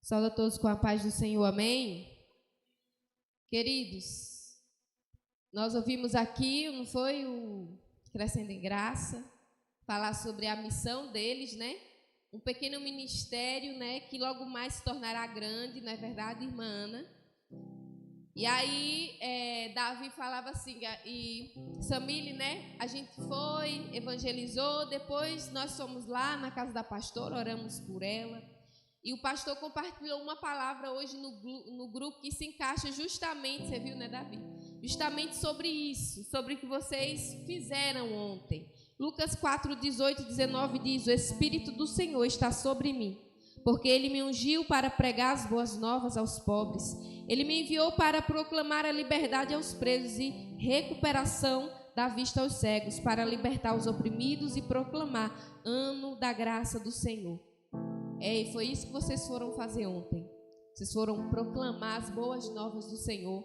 Saúde a todos com a paz do Senhor, amém? Queridos, nós ouvimos aqui, não foi o Crescendo em Graça, falar sobre a missão deles, né? Um pequeno ministério, né? Que logo mais se tornará grande, não é verdade, irmã Ana? E aí, Davi falava assim, e Samile, né? A gente foi, evangelizou, depois nós fomos lá na casa da pastora, oramos por ela. E o pastor compartilhou uma palavra hoje no grupo que se encaixa justamente, você viu, né, Davi? Justamente sobre isso, sobre o que vocês fizeram ontem. Lucas 4, 18 e 19 diz: o Espírito do Senhor está sobre mim, porque Ele me ungiu para pregar as boas novas aos pobres. Ele me enviou para proclamar a liberdade aos presos e recuperação da vista aos cegos, para libertar os oprimidos e proclamar ano da graça do Senhor. E foi isso que vocês foram fazer ontem. Vocês foram proclamar as boas novas do Senhor,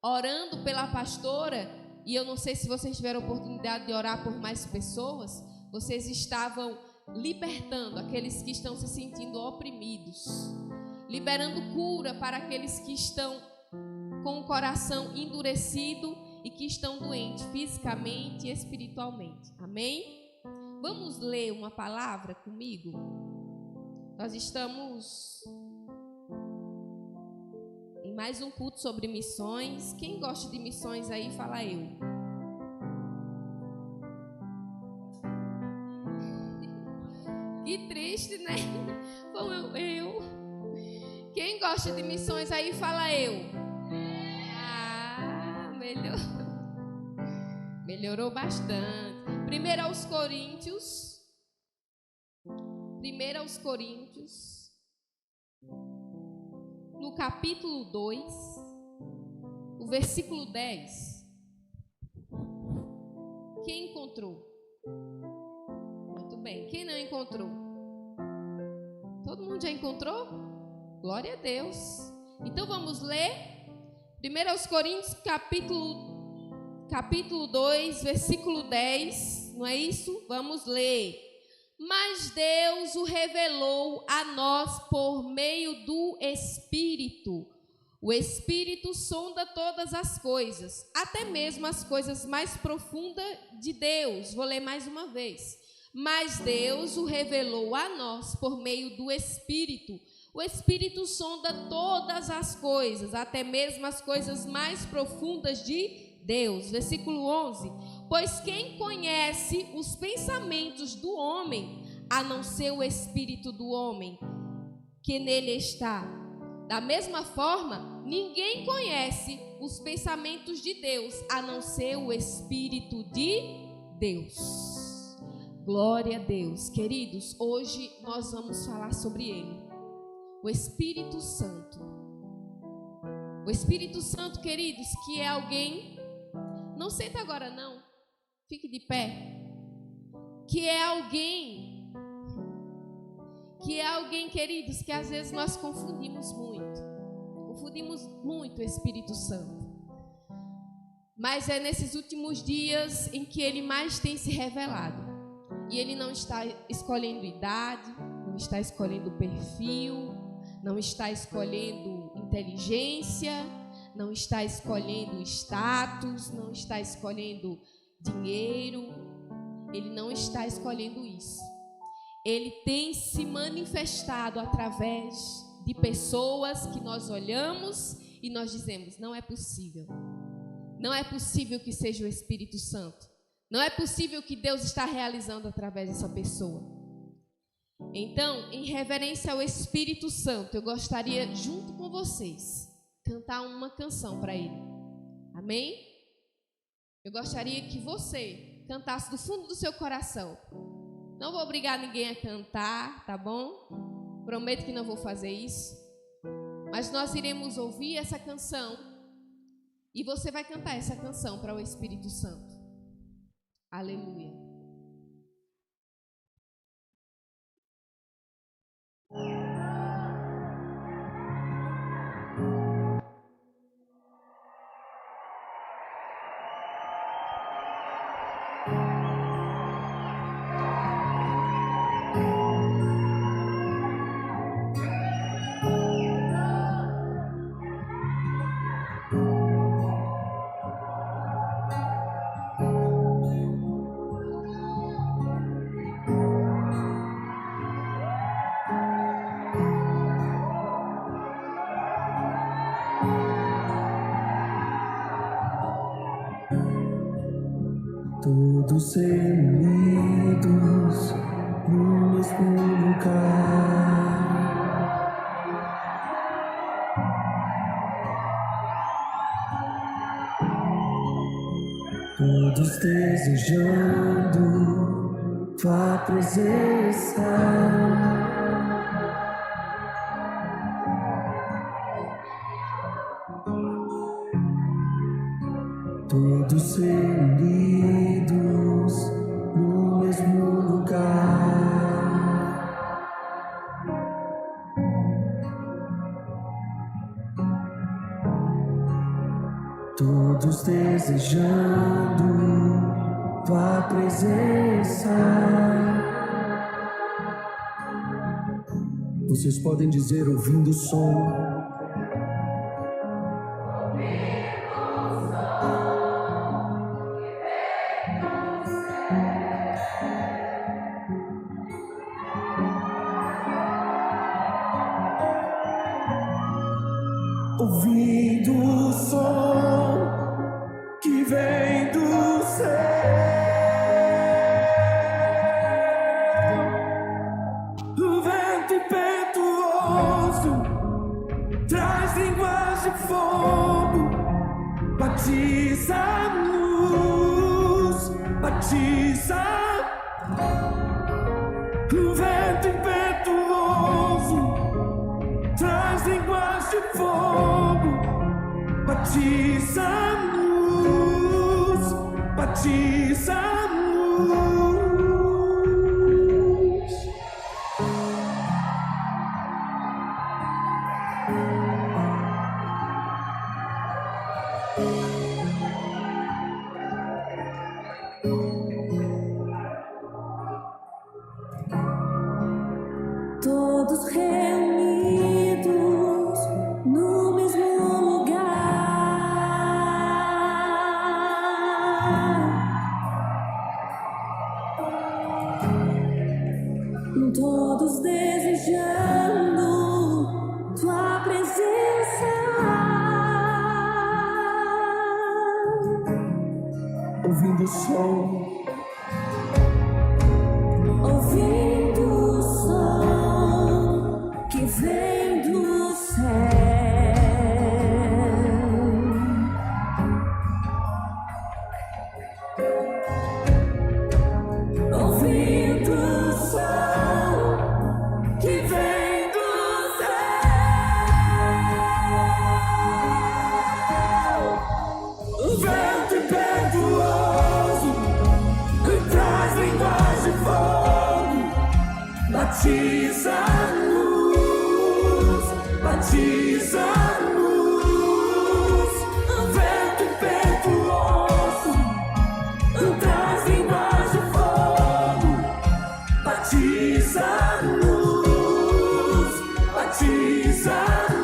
orando pela pastora. E eu não sei se vocês tiveram oportunidade de orar por mais pessoas. Vocês estavam libertando aqueles que estão se sentindo oprimidos, liberando cura para aqueles que estão com o coração endurecido e que estão doentes fisicamente e espiritualmente. Amém? Vamos ler uma palavra comigo? Nós estamos em mais um culto sobre missões. Quem gosta de missões aí, fala eu. Que triste, né? Bom, eu. Quem gosta de missões aí, fala eu. Ah, melhorou bastante. 1 aos Coríntios, no capítulo 2, o versículo 10. Quem encontrou? Muito bem. Quem não encontrou? Todo mundo já encontrou? Glória a Deus. Então vamos ler 1 aos Coríntios, capítulo 2, versículo 10. Não é isso? Vamos ler. Mas Deus o revelou a nós por meio do Espírito. O Espírito sonda todas as coisas, até mesmo as coisas mais profundas de Deus. Vou ler mais uma vez. Mas Deus o revelou a nós por meio do Espírito. O Espírito sonda todas as coisas, até mesmo as coisas mais profundas de Deus. Versículo 11. Pois quem conhece os pensamentos do homem, a não ser o espírito do homem que nele está? Da mesma forma, ninguém conhece os pensamentos de Deus, a não ser o Espírito de Deus. Glória a Deus. Queridos, hoje nós vamos falar sobre ele, o Espírito Santo. O Espírito Santo, queridos, que é alguém... Não senta agora não, fique de pé. Que é alguém, queridos, que às vezes nós confundimos muito o Espírito Santo. Mas é nesses últimos dias em que ele mais tem se revelado. E ele não está escolhendo idade, não está escolhendo perfil, não está escolhendo inteligência, não está escolhendo status, não está escolhendo dinheiro. Ele não está escolhendo isso. Ele tem se manifestado através de pessoas que nós olhamos e nós dizemos: não é possível. Não é possível que seja o Espírito Santo. Não é possível que Deus está realizando através dessa pessoa. Então, em reverência ao Espírito Santo, eu gostaria, junto com vocês, cantar uma canção para ele. Amém? Eu gostaria que você cantasse do fundo do seu coração. Não vou obrigar ninguém a cantar, tá bom? Prometo que não vou fazer isso. Mas nós iremos ouvir essa canção e você vai cantar essa canção para o Espírito Santo. Aleluia. todos reunidos no mesmo lugar. Todos desejando tua presença. Todos reunidos no mesmo lugar. Todos desejando tua presença. Vocês podem dizer ouvindo o som. Ouvindo o som que vem do céu, o vento impetuoso traz línguas de fogo, batiza-nos, batiza. O vento impetuoso traz línguas de fogo, batiza-nos, batiza-nos. Todos reunidos no mesmo lugar, todos desejando tua presença, ouvindo o som. Ouvindo o som que vem do céu, ouvindo o som que vem do céu, o vento impetuoso traz línguas de fogo, batiza-nos, batiza-nos. O vento impetuoso traz línguas de fogo, batiza-nos, batiza-nos.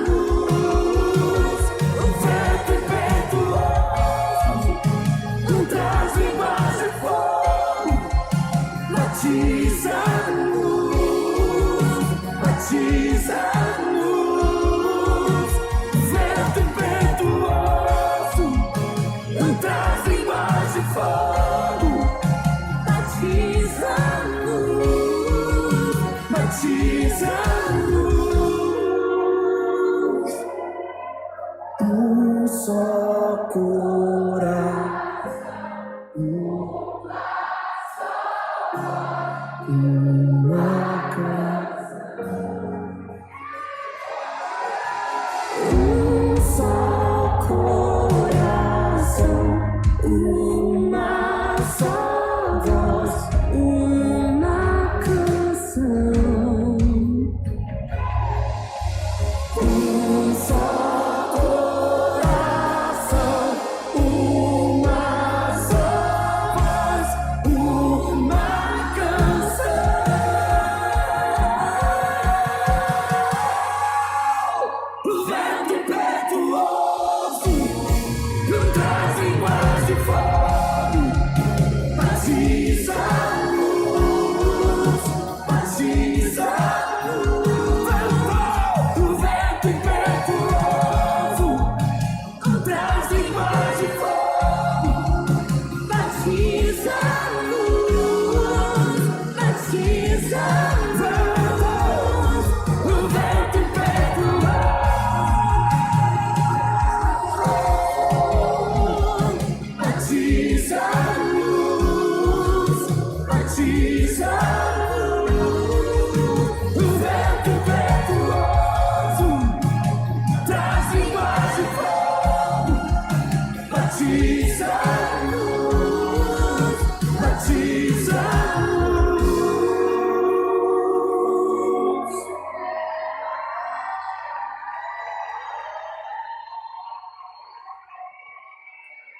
O vento impetuoso traz línguas de fogo, batiza-nos, batiza-nos. Vento impetuoso traz línguas de fogo, batiza-nos, batiza-nos. Um só coração, uma casa, um só coração, uma só voz, uma canção. Um só coração, uma só voz, uma canção. O vento impetuoso traz línguas de fogo, batiza-nos, batiza-nos. O vento impetuoso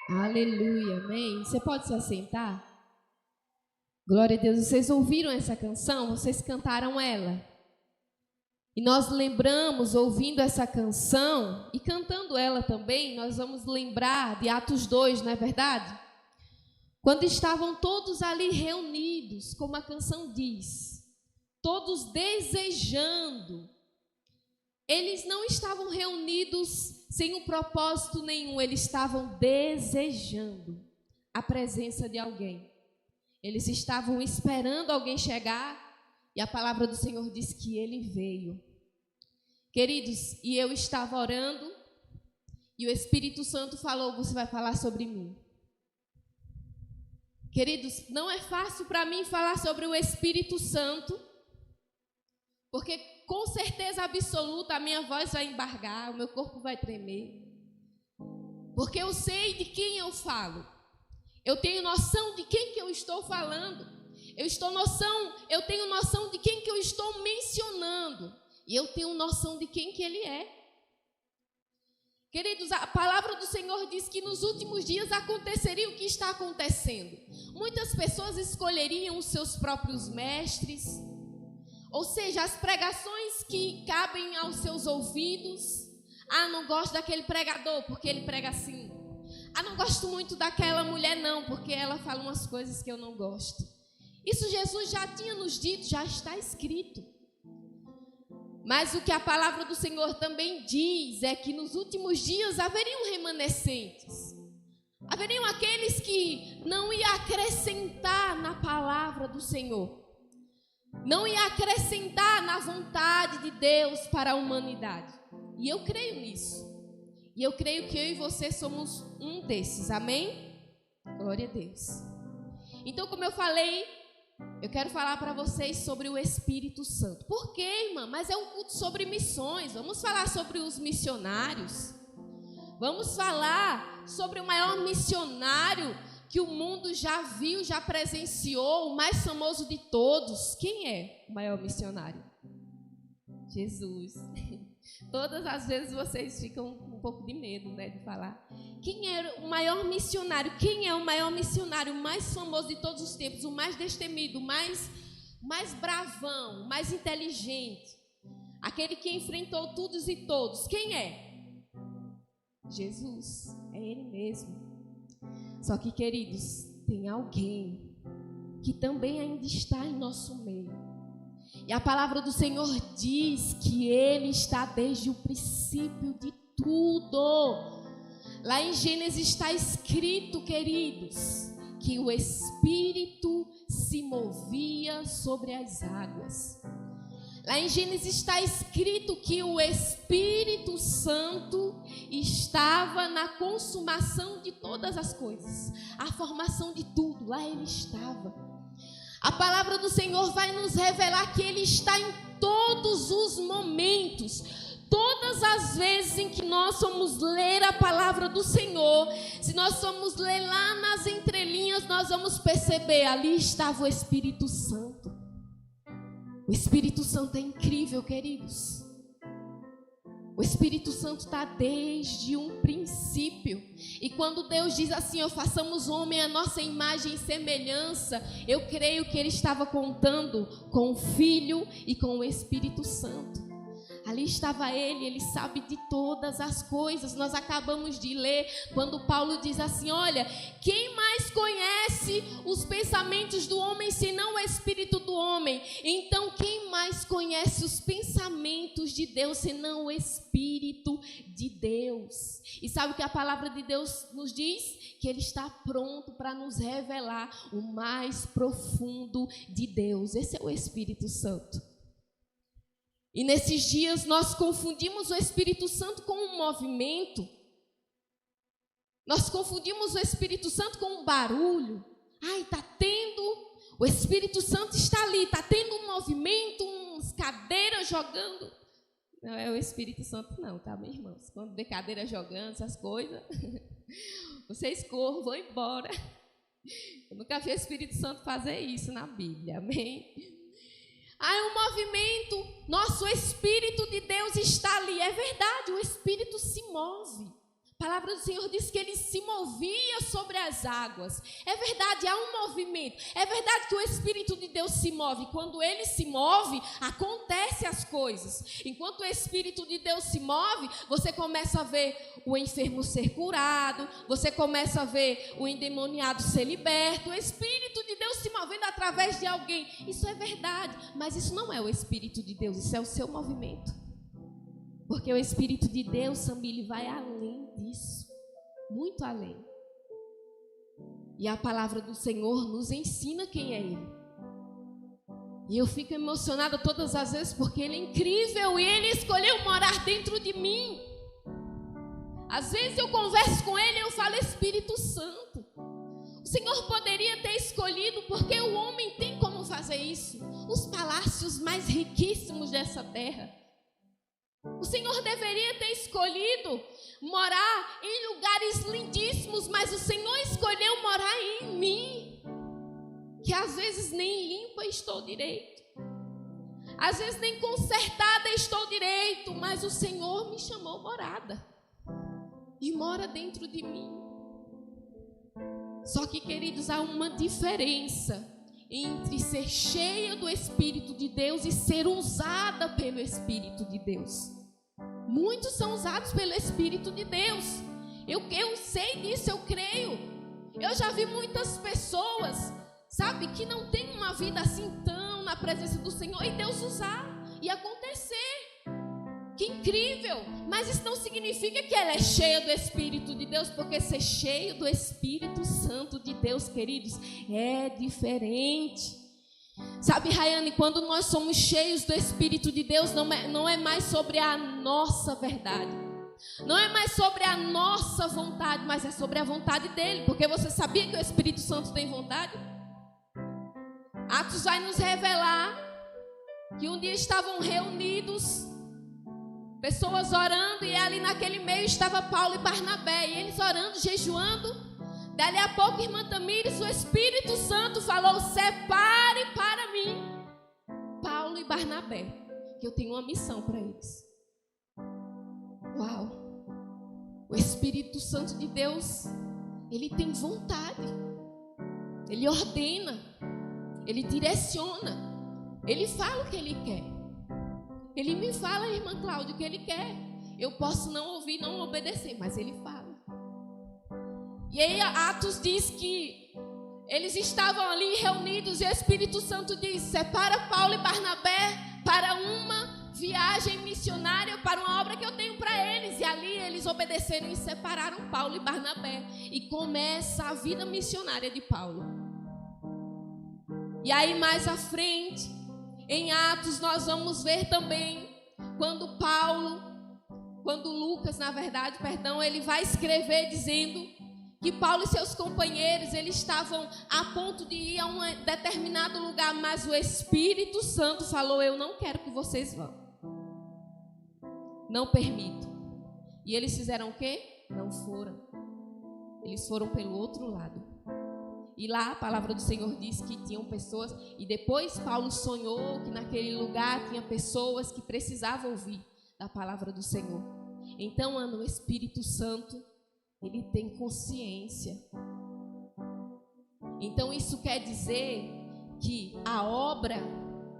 Aleluia, amém. Você pode se assentar? Glória a Deus. Vocês ouviram essa canção? Vocês cantaram ela. E nós lembramos, ouvindo essa canção e cantando ela também, nós vamos lembrar de Atos 2, não é verdade? Quando estavam todos ali reunidos, como a canção diz, todos desejando. Eles não estavam reunidos sem um propósito nenhum, eles estavam desejando a presença de alguém. Eles estavam esperando alguém chegar e a palavra do Senhor diz que ele veio. Queridos, e eu estava orando e o Espírito Santo falou: você vai falar sobre mim. Queridos, não é fácil para mim falar sobre o Espírito Santo, porque com certeza absoluta a minha voz vai embargar, o meu corpo vai tremer. Porque eu sei de quem eu falo. Eu tenho noção de quem que eu estou falando. Eu tenho noção de quem que eu estou mencionando. E eu tenho noção de quem que ele é. Queridos, a palavra do Senhor diz que nos últimos dias aconteceria o que está acontecendo. Muitas pessoas escolheriam os seus próprios mestres, ou seja, as pregações que cabem aos seus ouvidos. Ah, não gosto daquele pregador porque ele prega assim. Ah, não gosto muito daquela mulher não, porque ela fala umas coisas que eu não gosto. Isso Jesus já tinha nos dito, já está escrito. Mas o que a palavra do Senhor também diz é que nos últimos dias haveriam remanescentes. Haveriam aqueles que não iam acrescentar na palavra do Senhor. Não ia acrescentar na vontade de Deus para a humanidade. E eu creio nisso. E eu creio que eu e você somos um desses. Amém? Glória a Deus. Então, como eu falei, eu quero falar para vocês sobre o Espírito Santo. Por quê, irmã? Mas é um culto sobre missões. Vamos falar sobre os missionários. Vamos falar sobre o maior missionário que o mundo já viu, já presenciou, o mais famoso de todos. Quem é o maior missionário? Jesus. Todas as vezes vocês ficam com um pouco de medo, né, de falar. Quem é o maior missionário? Quem é o maior missionário, o mais famoso de todos os tempos, o mais destemido, o mais bravão, o mais inteligente? Aquele que enfrentou todos e todos. Quem é? Jesus. É ele mesmo. Só que, queridos, tem alguém que também ainda está em nosso meio. E a palavra do Senhor diz que ele está desde o princípio de tudo. Lá em Gênesis está escrito, queridos, que o Espírito se movia sobre as águas. Lá em Gênesis está escrito que o Espírito Santo estava na consumação de todas as coisas, a formação de tudo, lá ele estava. A palavra do Senhor vai nos revelar que ele está em todos os momentos. Todas as vezes em que nós formos ler a palavra do Senhor, se nós formos ler lá nas entrelinhas, nós vamos perceber, ali estava o Espírito Santo. O Espírito Santo é incrível, queridos. O Espírito Santo está desde um princípio. E quando Deus diz assim, façamos homem a nossa imagem e semelhança, eu creio que ele estava contando com o Filho e com o Espírito Santo. Ali estava ele sabe de todas as coisas. Nós acabamos de ler quando Paulo diz assim, olha, quem mais conhece os pensamentos do homem senão o Espírito do homem? Então quem mais conhece os pensamentos de Deus senão o Espírito de Deus? E sabe o que a palavra de Deus nos diz? Que ele está pronto para nos revelar o mais profundo de Deus. Esse é o Espírito Santo. E nesses dias nós confundimos o Espírito Santo com um movimento. Nós confundimos o Espírito Santo com um barulho. O Espírito Santo está ali, está tendo um movimento, umas cadeiras jogando. Não é o Espírito Santo não, tá, meus irmãos? Quando vê cadeira jogando, essas coisas, vocês corram, vão embora. Eu nunca vi o Espírito Santo fazer isso na Bíblia, amém? Um movimento, nosso Espírito de Deus está ali. É verdade, o Espírito se move. A A palavra do Senhor diz que ele se movia sobre as águas. É verdade, há um movimento. É verdade que o Espírito de Deus se move. Quando ele se move, acontecem as coisas. Enquanto o Espírito de Deus se move, você começa a ver o enfermo ser curado, você começa a ver o endemoniado ser liberto. O Espírito de Deus se movendo através de alguém. Isso é verdade, mas isso não é o Espírito de Deus, isso é o seu movimento. Porque o Espírito de Deus, Samile, vai além disso, muito além. E a palavra do Senhor nos ensina quem é Ele. E eu fico emocionada todas as vezes porque Ele é incrível e Ele escolheu morar dentro de mim. Às vezes eu converso com Ele e eu falo Espírito Santo. O Senhor poderia ter escolhido, porque o homem tem como fazer isso, os palácios mais riquíssimos dessa terra. O Senhor deveria ter escolhido morar em lugares lindíssimos, mas o Senhor escolheu morar em mim, que às vezes nem limpa estou direito, às vezes nem consertada estou direito, mas o Senhor me chamou morada e mora dentro de mim. Só que, queridos, há uma diferença entre ser cheia do Espírito de Deus e ser usada pelo Espírito de Deus. Muitos são usados pelo Espírito de Deus. Eu sei disso, eu creio. Eu já vi muitas pessoas, sabe, que não têm uma vida assim tão na presença do Senhor, e Deus usar e acontecer. Que incrível! Mas isso não significa que ela é cheia do Espírito de Deus, porque ser cheio do Espírito Santo de Deus, queridos, é diferente. Sabe, Rayane, quando nós somos cheios do Espírito de Deus, não é mais sobre a nossa verdade, não é mais sobre a nossa vontade, mas é sobre a vontade dele. Porque você sabia que o Espírito Santo tem vontade? Atos vai nos revelar que um dia estavam reunidos pessoas orando, e ali naquele meio estava Paulo e Barnabé, e eles orando, jejuando. Dali a pouco, irmã Tamires, o Espírito Santo falou: separe para mim Paulo e Barnabé, que eu tenho uma missão para eles. Uau! O Espírito Santo de Deus, ele tem vontade, ele ordena, ele direciona, ele fala o que ele quer. Ele me fala, irmã Cláudia, o que ele quer. Eu posso não ouvir, não obedecer, mas ele fala. E aí Atos diz que eles estavam ali reunidos e o Espírito Santo diz: separa Paulo e Barnabé para uma viagem missionária, para uma obra que eu tenho para eles. E ali eles obedeceram e separaram Paulo e Barnabé. E começa a vida missionária de Paulo. E aí mais à frente, em Atos, nós vamos ver também quando Lucas, ele vai escrever dizendo que Paulo e seus companheiros, eles estavam a ponto de ir a um determinado lugar, mas o Espírito Santo falou: eu não quero que vocês vão, não permito. E eles fizeram o quê? Não foram. Eles foram pelo outro lado. E lá a palavra do Senhor diz que tinham pessoas, e depois Paulo sonhou que naquele lugar tinha pessoas que precisavam ouvir da palavra do Senhor. Então, o Espírito Santo, ele tem consciência. Então isso quer dizer que a obra,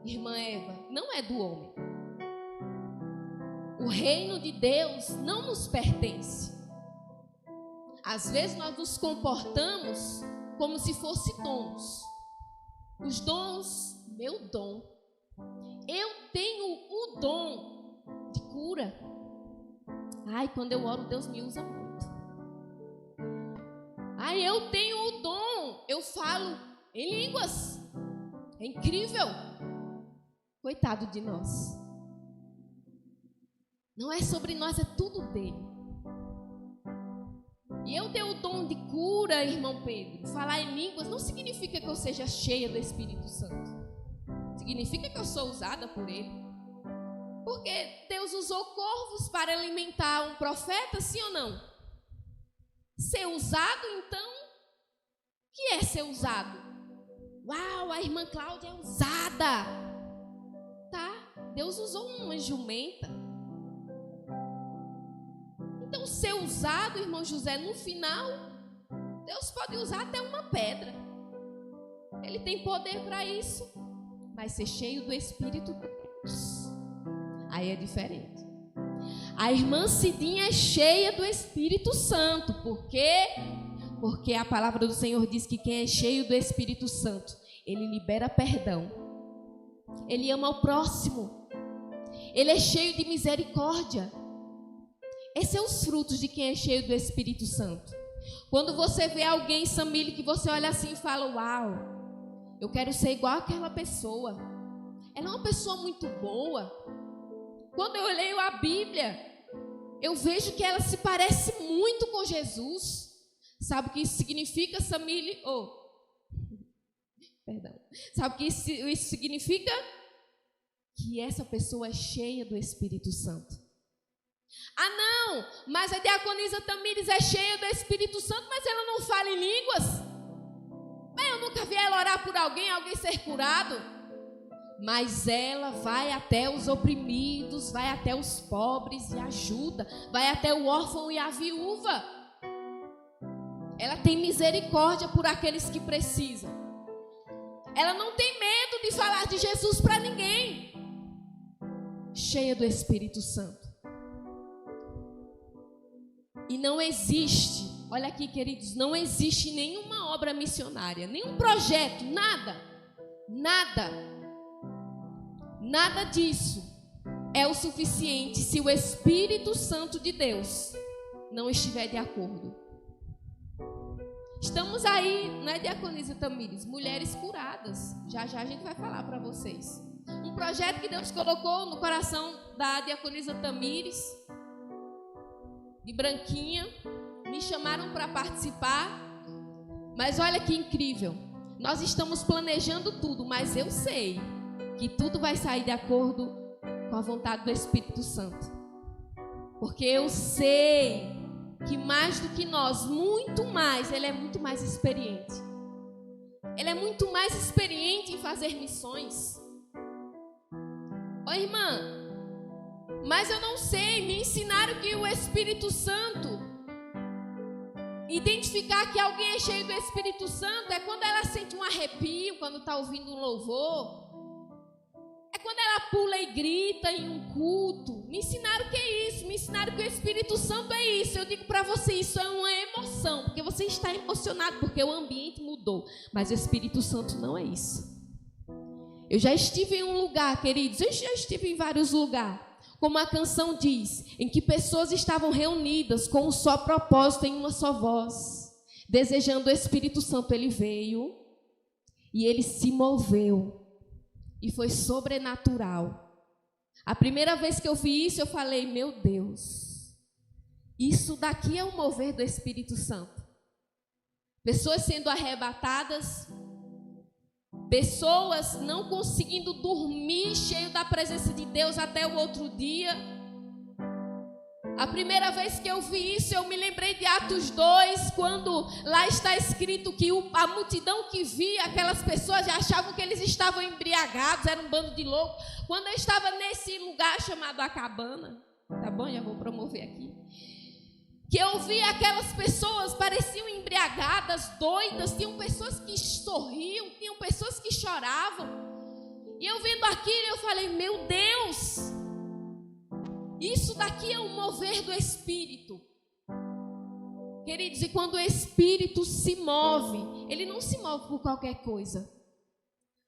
irmã Eva, não é do homem. O reino de Deus não nos pertence. Às vezes nós nos comportamos como se fossem dons. Os dons, meu dom. Eu tenho o dom de cura. Ai, quando eu oro, Deus me usa muito. Ai, eu tenho o dom, eu falo em línguas. É incrível. Coitado de nós. Não é sobre nós, é tudo dele. E eu tenho o dom de cura, irmão Pedro. Falar em línguas não significa que eu seja cheia do Espírito Santo. Significa que eu sou usada por ele. Porque Deus usou corvos para alimentar um profeta, sim ou não? Ser usado, então, o que é ser usado? Uau, a irmã Cláudia é usada. Tá, Deus usou uma jumenta. Então, ser usado, irmão José, no final, Deus pode usar até uma pedra. Ele tem poder para isso. Mas ser cheio do Espírito de Deus, aí é diferente. A irmã Cidinha é cheia do Espírito Santo. Por quê? Porque a palavra do Senhor diz que quem é cheio do Espírito Santo, ele libera perdão. Ele ama o próximo. Ele é cheio de misericórdia. Esses são os frutos de quem é cheio do Espírito Santo. Quando você vê alguém, Samile, que você olha assim e fala: uau, eu quero ser igual àquela pessoa. Ela é uma pessoa muito boa. Quando eu leio a Bíblia, eu vejo que ela se parece muito com Jesus. Sabe o que isso significa, Samile? Perdão. Sabe o que isso significa? Que essa pessoa é cheia do Espírito Santo. Ah, não, mas a diaconisa Tamires é cheia do Espírito Santo, mas ela não fala em línguas. Eu nunca vi ela orar por alguém ser curado. Mas ela vai até os oprimidos, vai até os pobres e ajuda, vai até o órfão e a viúva. Ela tem misericórdia por aqueles que precisam. Ela não tem medo de falar de Jesus para ninguém. Cheia do Espírito Santo. E não existe, olha aqui, queridos, não existe nenhuma obra missionária, nenhum projeto, nada disso é o suficiente se o Espírito Santo de Deus não estiver de acordo. Estamos aí, né, diaconisa Tamires, mulheres curadas. Já a gente vai falar para vocês. Um projeto que Deus colocou no coração da diaconisa Tamires, de branquinha, me chamaram para participar, mas olha que incrível, nós estamos planejando tudo, mas eu sei que tudo vai sair de acordo com a vontade do Espírito Santo, porque eu sei que mais do que nós, muito mais, Ele é muito mais experiente. Ele é muito mais experiente em fazer missões. Ó irmã, mas eu não sei, me ensinaram que o Espírito Santo, identificar que alguém é cheio do Espírito Santo é quando ela sente um arrepio, quando está ouvindo um louvor, é quando ela pula e grita em um culto. Me ensinaram que é isso, me ensinaram que o Espírito Santo é isso. Eu digo para você, isso é uma emoção, porque você está emocionado, porque o ambiente mudou, mas o Espírito Santo não é isso. Eu já estive em um lugar, queridos, eu já estive em vários lugares, como a canção diz, em que pessoas estavam reunidas com um só propósito, em uma só voz, desejando o Espírito Santo. Ele veio e ele se moveu e foi sobrenatural. A primeira vez que eu vi isso, eu falei: meu Deus, isso daqui é o mover do Espírito Santo. Pessoas sendo arrebatadas, pessoas não conseguindo dormir cheio da presença de Deus até o outro dia. A primeira vez que eu vi isso, eu me lembrei de Atos 2, quando lá está escrito que a multidão que via aquelas pessoas já achavam que eles estavam embriagados, era um bando de loucos. Quando eu estava nesse lugar chamado A Cabana, tá bom? Já vou promover aqui. Que eu vi aquelas pessoas, pareciam embriagadas, doidas, tinham pessoas que sorriam, tinham pessoas que choravam. E eu vendo aquilo, eu falei: meu Deus, isso daqui é o mover do Espírito. Queridos, e quando o Espírito se move, ele não se move por qualquer coisa.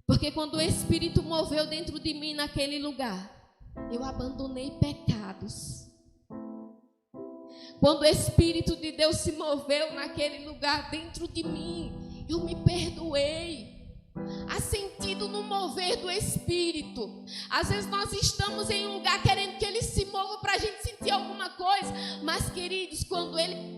Porque quando o Espírito moveu dentro de mim naquele lugar, eu abandonei pecados. Quando o Espírito de Deus se moveu naquele lugar dentro de mim, eu me perdoei. Há sentido no mover do Espírito. Às vezes nós estamos em um lugar querendo que Ele se mova para a gente sentir alguma coisa. Mas, queridos, quando Ele...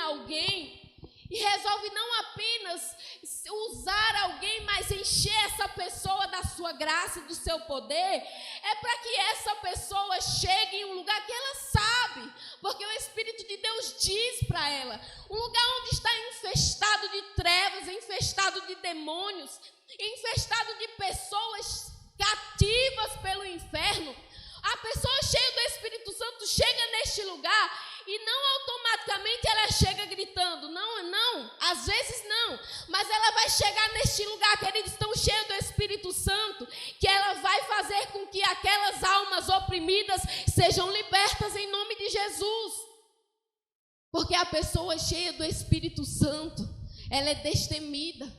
alguém, e resolve não apenas usar alguém, mas encher essa pessoa da sua graça e do seu poder, é para que essa pessoa chegue em um lugar que ela sabe, porque o Espírito de Deus diz para ela, um lugar onde está infestado de trevas, infestado de demônios, infestado de pessoas cativas pelo inferno. A pessoa cheia do Espírito Santo chega neste lugar e não automaticamente ela chega gritando, não, às vezes não, mas ela vai chegar neste lugar, queridos, tão cheio do Espírito Santo, que ela vai fazer com que aquelas almas oprimidas sejam libertas em nome de Jesus. Porque a pessoa cheia do Espírito Santo, ela é destemida.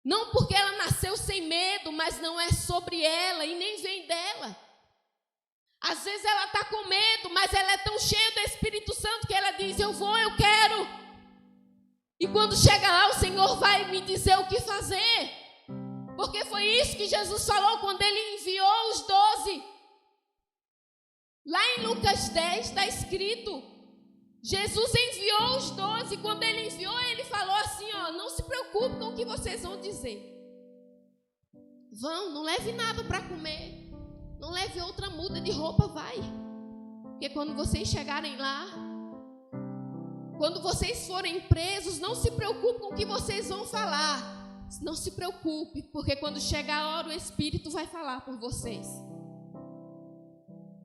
Não porque ela nasceu sem medo, mas não é sobre ela e nem vem dela. Às vezes ela está com medo, mas ela é tão cheia do Espírito Santo que ela diz, eu vou, eu quero. E quando chega lá, o Senhor vai me dizer o que fazer. Porque foi isso que Jesus falou quando Ele enviou os 12. Lá em Lucas 10 está escrito, Jesus enviou os 12, quando Ele enviou, Ele falou assim, não se preocupe com o que vocês vão dizer. Vão, não leve nada para comer. Não leve outra muda de roupa, vai. Porque quando vocês chegarem lá, quando vocês forem presos, não se preocupe com o que vocês vão falar. Não se preocupe, porque quando chegar a hora, o Espírito vai falar por vocês.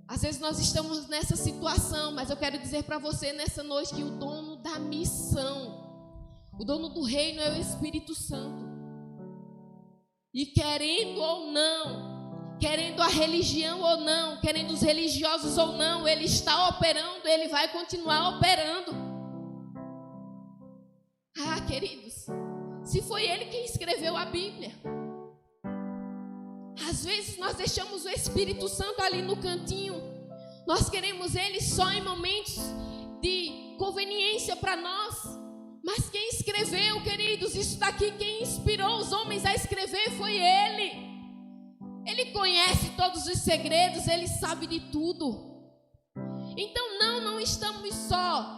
Às vezes nós estamos nessa situação, mas eu quero dizer para você nessa noite que o dono da missão, o dono do reino é o Espírito Santo. E querendo ou não, querendo a religião ou não, querendo os religiosos ou não, Ele está operando, Ele vai continuar operando. Ah, queridos, se foi Ele quem escreveu a Bíblia, às vezes nós deixamos o Espírito Santo ali no cantinho, nós queremos Ele só em momentos de conveniência para nós, mas quem escreveu, queridos, isso daqui, quem inspirou os homens a escrever foi Ele. Ele conhece todos os segredos, Ele sabe de tudo. Então não estamos só.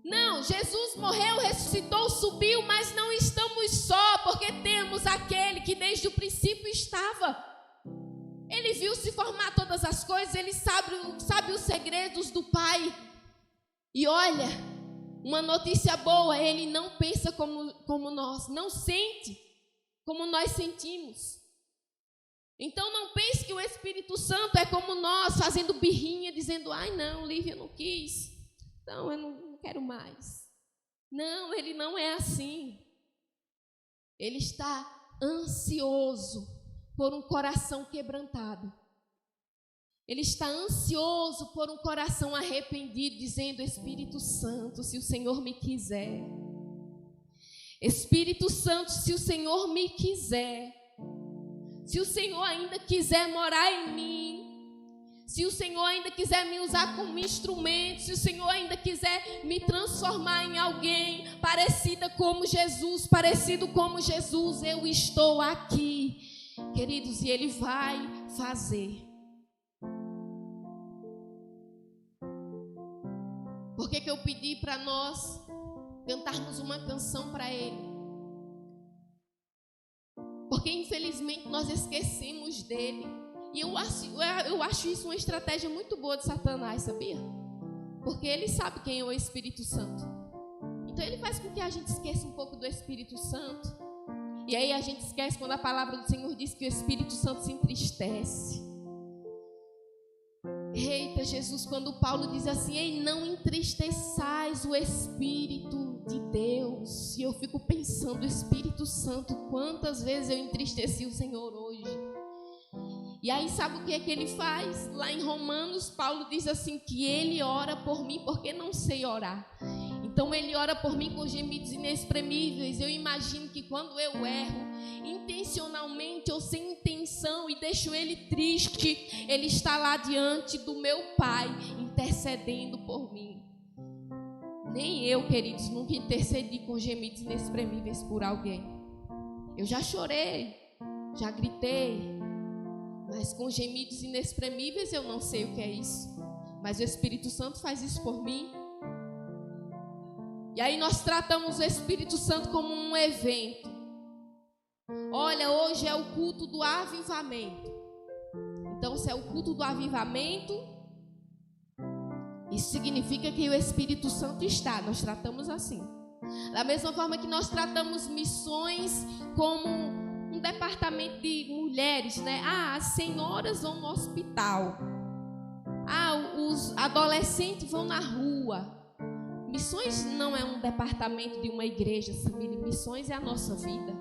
Não, Jesus morreu, ressuscitou, subiu, mas não estamos só, porque temos aquele que desde o princípio estava. Ele viu se formar todas as coisas, Ele sabe os segredos do Pai. E olha, uma notícia boa, Ele não pensa como nós, não sente como nós sentimos. Então não pense que o Espírito Santo é como nós, fazendo birrinha, dizendo, ai não, Lívia não quis, então eu não quero mais. Não, Ele não é assim. Ele está ansioso por um coração quebrantado. Ele está ansioso por um coração arrependido, dizendo, Espírito Santo, se o Senhor me quiser. Espírito Santo, se o Senhor me quiser. Se o Senhor ainda quiser morar em mim, se o Senhor ainda quiser me usar como instrumento, se o Senhor ainda quiser me transformar em alguém parecido como Jesus, eu estou aqui, queridos, e Ele vai fazer. Por que eu pedi para nós cantarmos uma canção para Ele? Porque infelizmente nós esquecemos dele. E eu acho isso uma estratégia muito boa de Satanás, sabia? Porque ele sabe quem é o Espírito Santo. Então ele faz com que a gente esqueça um pouco do Espírito Santo. E aí a gente esquece quando a palavra do Senhor diz que o Espírito Santo se entristece. Eita, Jesus, quando Paulo diz assim, ei, não entristeçais o Espírito de Deus. E eu fico pensando, Espírito Santo, quantas vezes eu entristeci o Senhor hoje. E aí sabe o que é que ele faz? Lá em Romanos, Paulo diz assim, que ele ora por mim porque não sei orar. Então ele ora por mim com gemidos inexprimíveis. Eu imagino que quando eu erro, intencionalmente ou sem intenção, e deixo ele triste, ele está lá diante do meu Pai, intercedendo por mim. Nem eu, queridos, nunca intercedi com gemidos inexprimíveis por alguém. Eu já chorei, já gritei, mas com gemidos inexprimíveis eu não sei o que é isso. Mas o Espírito Santo faz isso por mim. E aí nós tratamos o Espírito Santo como um evento. Olha, hoje é o culto do avivamento. Então, se é o culto do avivamento, isso significa que o Espírito Santo está. Nós tratamos assim. Da mesma forma que nós tratamos missões como um departamento de mulheres, né? As senhoras vão no hospital. Os adolescentes vão na rua. Missões não é um departamento de uma igreja, família. Missões é a nossa vida.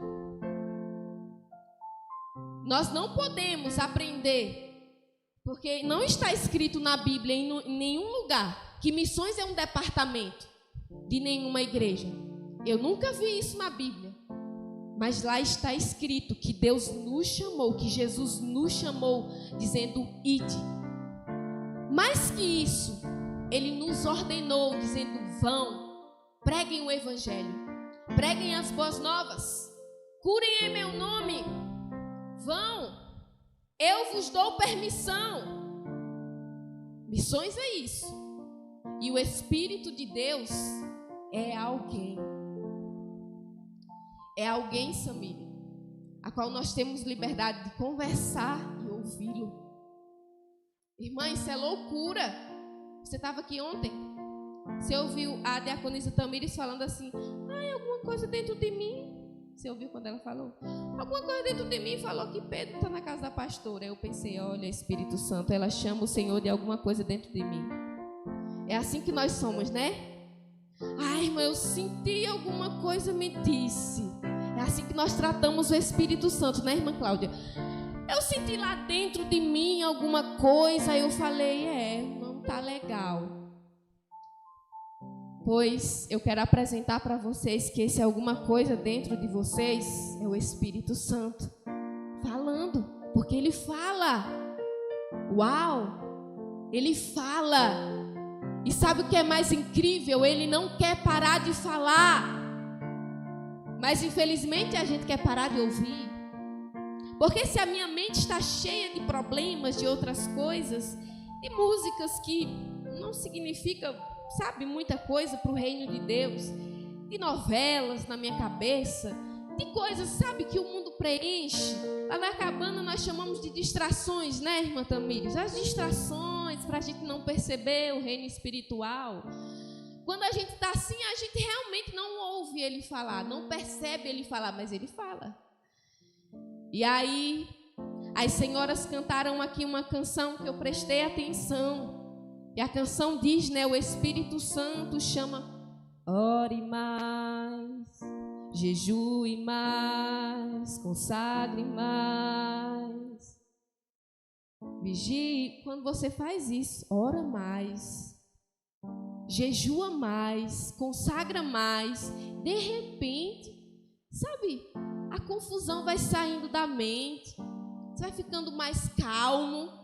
Nós não podemos aprender, porque não está escrito na Bíblia em nenhum lugar que missões é um departamento de nenhuma igreja. Eu nunca vi isso na Bíblia. Mas lá está escrito que Deus nos chamou, que Jesus nos chamou, dizendo: ide. Mais que isso, Ele nos ordenou, dizendo: vão, preguem o Evangelho, preguem as boas novas, curem em meu nome, vão, eu vos dou permissão. Missões é isso. E o Espírito de Deus é alguém. É alguém, família, a qual nós temos liberdade de conversar e ouvi-lo. Irmã, isso é loucura. Você estava aqui ontem? Você ouviu a diaconisa Tamires falando assim: ai, alguma coisa dentro de mim. Você ouviu quando ela falou? Alguma coisa dentro de mim falou que Pedro está na casa da pastora. Eu pensei: olha, Espírito Santo, ela chama o Senhor de alguma coisa dentro de mim. É assim que nós somos, né? Ai, irmã, eu senti alguma coisa me disse. É assim que nós tratamos o Espírito Santo, né, irmã Cláudia? Eu senti lá dentro de mim alguma coisa, aí eu falei: não tá legal. Pois eu quero apresentar para vocês que esse alguma coisa dentro de vocês é o Espírito Santo falando, porque Ele fala. Uau! Ele fala. E sabe o que é mais incrível? Ele não quer parar de falar. Mas infelizmente a gente quer parar de ouvir. Porque se a minha mente está cheia de problemas, de outras coisas, de músicas que não significam, sabe, muita coisa para o reino de Deus, de novelas na minha cabeça, de coisas, sabe, que o mundo preenche. Lá na cabana nós chamamos de distrações, né, irmã Tamires? As distrações para a gente não perceber o reino espiritual. Quando a gente está assim, a gente realmente não ouve Ele falar, não percebe Ele falar, mas Ele fala. E aí, as senhoras cantaram aqui uma canção que eu prestei atenção. E a canção diz, né, o Espírito Santo chama: ore mais, jejue mais, consagre mais, vigie. Quando você faz isso, ora mais, jejua mais, consagra mais, de repente, sabe, a confusão vai saindo da mente, você vai ficando mais calmo.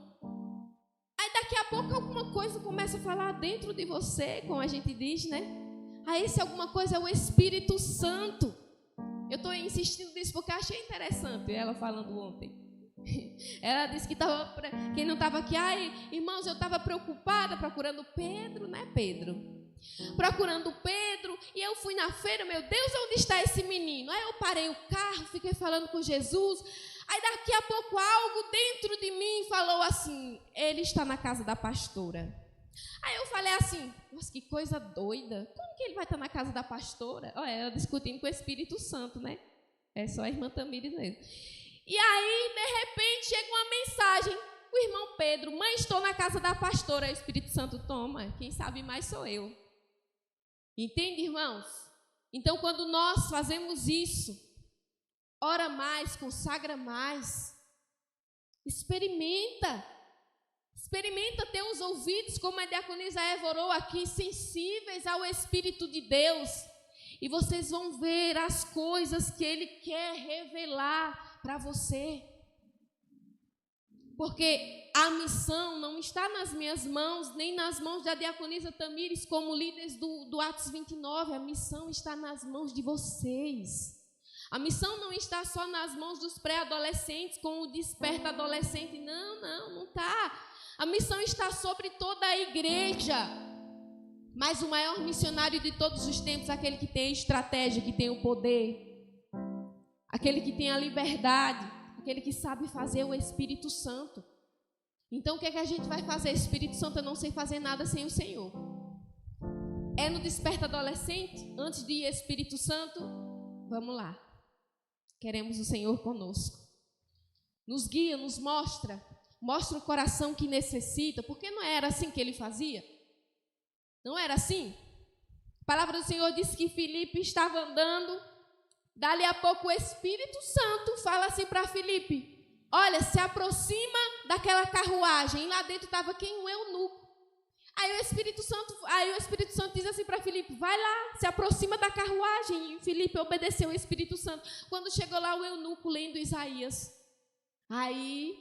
Aí daqui a pouco alguma coisa começa a falar dentro de você, como a gente diz, né? Aí esse alguma coisa é o Espírito Santo. Eu estou insistindo nisso porque eu achei interessante ela falando ontem. Ela disse que estava, quem não estava aqui, ai, irmãos, eu estava preocupada procurando Pedro, né, Pedro? Procurando Pedro, e eu fui na feira, meu Deus, onde está esse menino? Aí eu parei o carro, fiquei falando com Jesus, aí daqui a pouco algo dentro de mim falou assim: ele está na casa da pastora. Aí eu falei assim: nossa, que coisa doida, como que ele vai estar na casa da pastora? Olha, ela discutindo com o Espírito Santo, né? É só a irmã Tamires mesmo. E aí, de repente, chega uma mensagem: o irmão Pedro, mãe, estou na casa da pastora. Aí o Espírito Santo: toma, quem sabe mais sou eu. Entende, irmãos? Então, quando nós fazemos isso, ora mais, consagra mais, experimenta ter os ouvidos, como a diaconisa Eva orou aqui, sensíveis ao Espírito de Deus, e vocês vão ver as coisas que Ele quer revelar para você. Porque a missão não está nas minhas mãos, nem nas mãos da diaconisa Tamires como líderes do Atos 29. A missão está nas mãos de vocês. A missão não está só nas mãos dos pré-adolescentes, com o desperta adolescente. Não está. A missão está sobre toda a igreja. Mas o maior missionário de todos os tempos, aquele que tem a estratégia, que tem o poder, aquele que tem a liberdade, aquele que sabe fazer o Espírito Santo. Então o que é que a gente vai fazer? Espírito Santo, eu não sei fazer nada sem o Senhor. É no desperta adolescente, antes de ir Espírito Santo, vamos lá. Queremos o Senhor conosco. Nos guia, nos mostra o coração que necessita, porque não era assim que ele fazia? Não era assim? A palavra do Senhor diz que Filipe estava andando, dali a pouco o Espírito Santo fala assim para Filipe: olha, se aproxima daquela carruagem. E lá dentro estava quem? Um eunuco. Aí o Espírito Santo diz assim para Filipe: vai lá, se aproxima da carruagem. E Filipe obedeceu ao Espírito Santo. Quando chegou lá, o eunuco lendo Isaías. Aí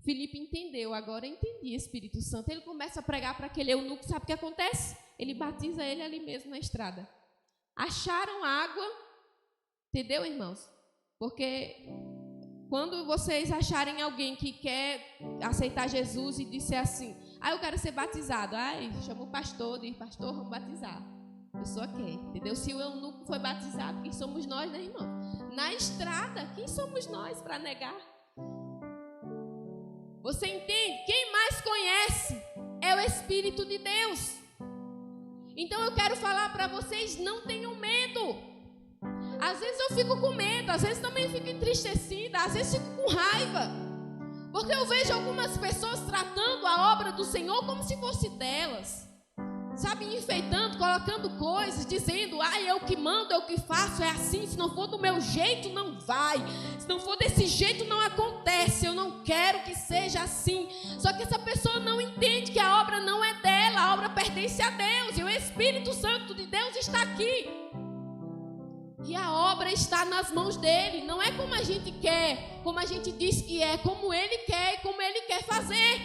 Filipe entendeu. Agora eu entendi, Espírito Santo. Ele começa a pregar para aquele eunuco. Sabe o que acontece? Ele batiza ele ali mesmo na estrada. Acharam água. Entendeu, irmãos? Porque quando vocês acharem alguém que quer aceitar Jesus e disser assim: eu quero ser batizado. Chama o pastor, diz: pastor, vamos batizar. A pessoa quer, entendeu? Se o eunuco foi batizado, quem somos nós, né, irmão? Na estrada, quem somos nós para negar? Você entende? Quem mais conhece é o Espírito de Deus. Então eu quero falar para vocês: não tenham medo. Às vezes eu fico com medo, às vezes também fico entristecida, às vezes fico com raiva, porque eu vejo algumas pessoas tratando a obra do Senhor como se fosse delas, sabe, enfeitando, colocando coisas, dizendo: eu que mando, eu que faço, é assim, se não for do meu jeito não vai, se não for desse jeito não acontece, eu não quero que seja assim. Só que essa pessoa não entende que a obra não é dela, a obra pertence a Deus, e o Espírito Santo de Deus está aqui. E a obra está nas mãos dele. Não é como a gente quer, como a gente diz que é, como ele quer e como ele quer fazer.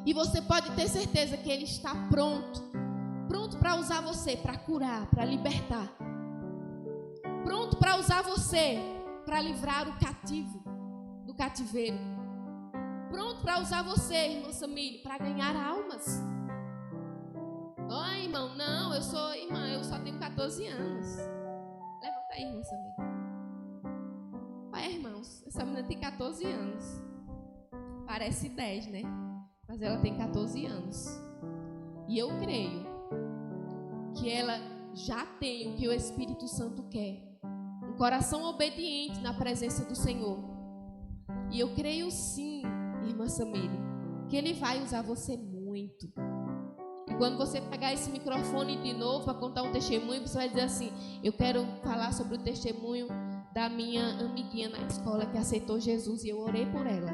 E você pode ter certeza que ele está pronto para usar você, para curar, para libertar. Pronto para usar você, para livrar o cativo do cativeiro. Pronto para usar você, irmã Samília, para ganhar almas. Irmão, não, eu só tenho 14 anos. Levanta aí, irmã Samir. Irmãos, essa menina tem 14 anos. Parece 10, né? Mas ela tem 14 anos. E eu creio que ela já tem o que o Espírito Santo quer. Um coração obediente na presença do Senhor. E eu creio sim, irmã Samir, que Ele vai usar você muito. E quando você pegar esse microfone de novo para contar um testemunho, você vai dizer assim: eu quero falar sobre o testemunho da minha amiguinha na escola que aceitou Jesus e eu orei por ela.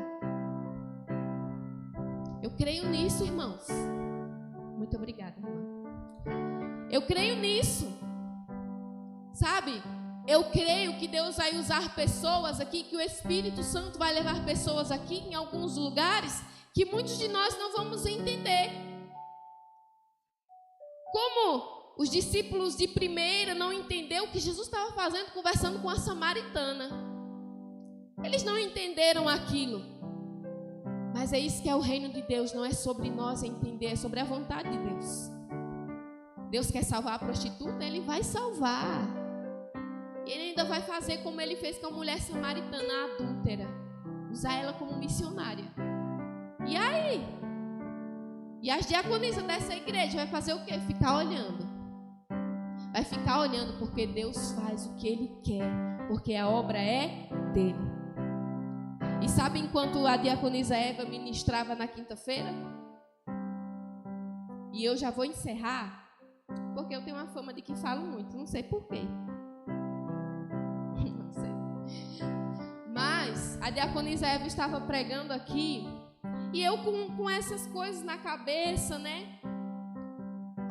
Eu creio nisso, irmãos. Muito obrigada, irmã. Eu creio nisso. Sabe? Eu creio que Deus vai usar pessoas aqui, que o Espírito Santo vai levar pessoas aqui em alguns lugares que muitos de nós não vamos entender. Como os discípulos de primeira não entenderam o que Jesus estava fazendo, conversando com a samaritana. Eles não entenderam aquilo. Mas é isso que é o reino de Deus. Não é sobre nós entender, é sobre a vontade de Deus. Deus quer salvar a prostituta, Ele vai salvar. Ele ainda vai fazer como Ele fez com a mulher samaritana, a adúltera. Usar ela como missionária. E aí? E as diaconisas dessa igreja vai fazer o quê? Ficar olhando. Vai ficar olhando porque Deus faz o que Ele quer. Porque a obra é dele. E sabe, enquanto a diaconisa Eva ministrava na quinta-feira, e eu já vou encerrar, porque eu tenho uma fama de que falo muito, não sei porquê. Não sei. Mas a diaconisa Eva estava pregando aqui, e eu com essas coisas na cabeça, né?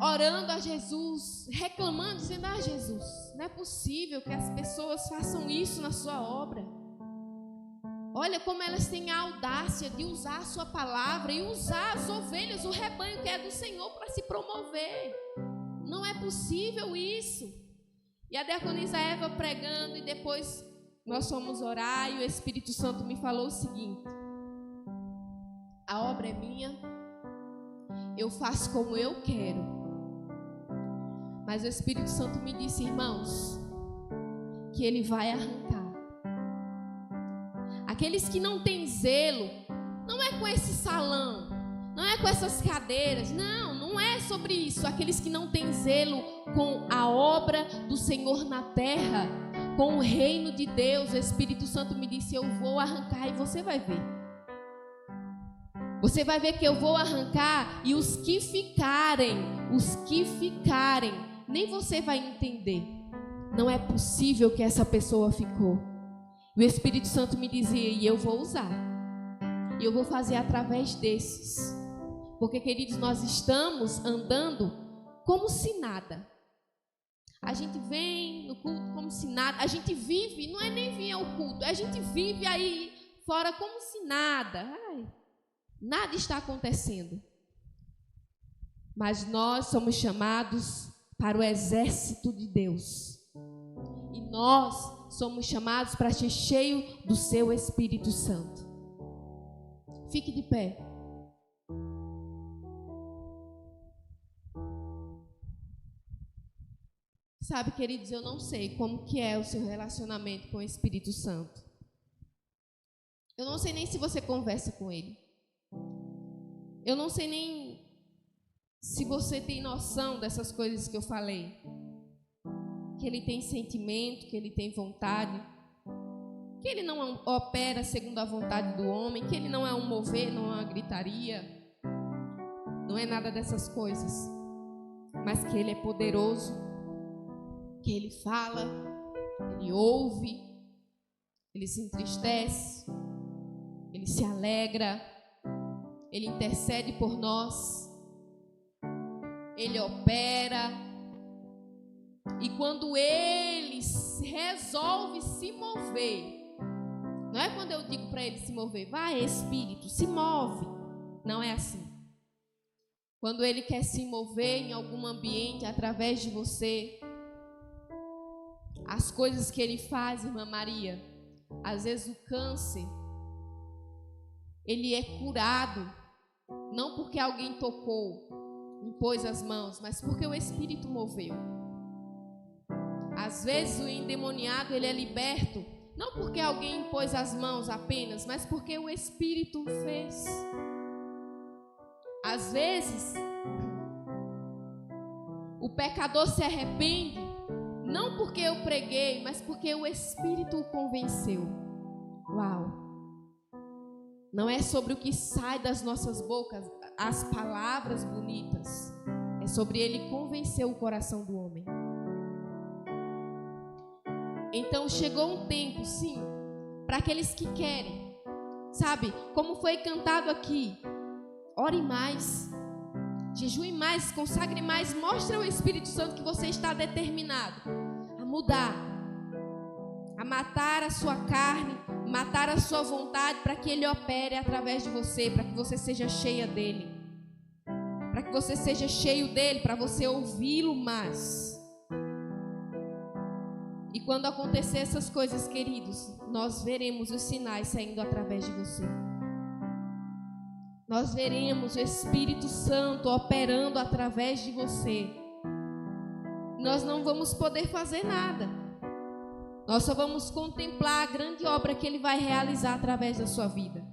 Orando a Jesus, reclamando, dizendo: Jesus, não é possível que as pessoas façam isso na sua obra. Olha como elas têm a audácia de usar a sua palavra e usar as ovelhas, o rebanho que é do Senhor, para se promover. Não é possível isso. E a diaconisa Eva pregando, e depois nós fomos orar, e o Espírito Santo me falou o seguinte: a obra é minha eu faço como eu quero. Mas o Espírito Santo me disse, irmãos, que Ele vai arrancar. Aqueles que não têm zelo, não é com esse salão, não é com essas cadeiras, não é sobre isso. Aqueles que não têm zelo com a obra do Senhor na terra, com o reino de Deus, o Espírito Santo me disse, eu vou arrancar e você vai ver. Você vai ver que eu vou arrancar e os que ficarem, nem você vai entender. Não é possível que essa pessoa ficou. O Espírito Santo me dizia, e eu vou usar. E eu vou fazer através desses. Porque, queridos, nós estamos andando como se nada. A gente vem no culto como se nada. A gente vive, não é nem vir ao culto. A gente vive aí fora como se nada. Nada está acontecendo. Mas nós somos chamados para o exército de Deus. E nós somos chamados para ser cheio do seu Espírito Santo. Fique de pé. Sabe, queridos, eu não sei como que é o seu relacionamento com o Espírito Santo. Eu não sei nem se você conversa com Ele. Eu não sei nem se você tem noção dessas coisas que eu falei. Que Ele tem sentimento, que Ele tem vontade, que Ele não opera segundo a vontade do homem, que Ele não é um mover, não é uma gritaria, não é nada dessas coisas, mas que Ele é poderoso, que Ele fala, Ele ouve, Ele se entristece, Ele se alegra, Ele intercede por nós, Ele opera. E quando Ele resolve se mover, não é quando eu digo para Ele se mover, vai Espírito, se move. Não é assim. Quando Ele quer se mover em algum ambiente através de você, as coisas que Ele faz, irmã Maria, às vezes o câncer, ele é curado, não porque alguém tocou, impôs as mãos, mas porque o Espírito moveu. Às vezes o endemoniado ele é liberto, não porque alguém impôs as mãos apenas, mas porque o Espírito fez. Às vezes o pecador se arrepende, não porque eu preguei, mas porque o Espírito o convenceu. Uau! Não é sobre o que sai das nossas bocas, as palavras bonitas, é sobre Ele convencer o coração do homem. Então chegou um tempo, sim, para aqueles que querem, sabe, como foi cantado aqui, ore mais, jejue mais, consagre mais, mostre ao Espírito Santo que você está determinado a mudar, a matar a sua carne, matar a sua vontade para que Ele opere através de você, para que você seja cheia dEle, para que você seja cheio dEle, para você ouvi-lo mais. E quando acontecer essas coisas, queridos, nós veremos os sinais saindo através de você. Nós veremos o Espírito Santo operando através de você. Nós não vamos poder fazer nada. Nós só vamos contemplar a grande obra que Ele vai realizar através da sua vida.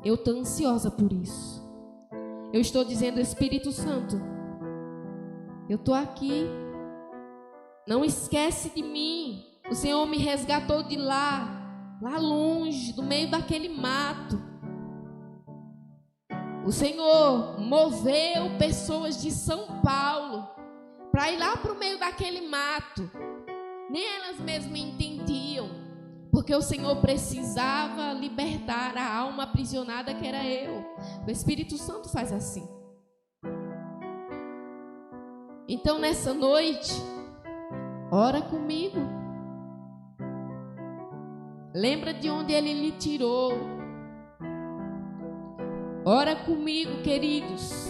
Eu estou ansiosa por isso. Eu estou dizendo, Espírito Santo, eu estou aqui. Não esquece de mim. O Senhor me resgatou de lá longe, do meio daquele mato. O Senhor moveu pessoas de São Paulo para ir lá para o meio daquele mato. Nem elas mesmas entendiam, porque o Senhor precisava libertar a alma aprisionada que era eu. O Espírito Santo faz assim. Então nessa noite, ora comigo. Lembra de onde Ele lhe tirou. Ora comigo, queridos.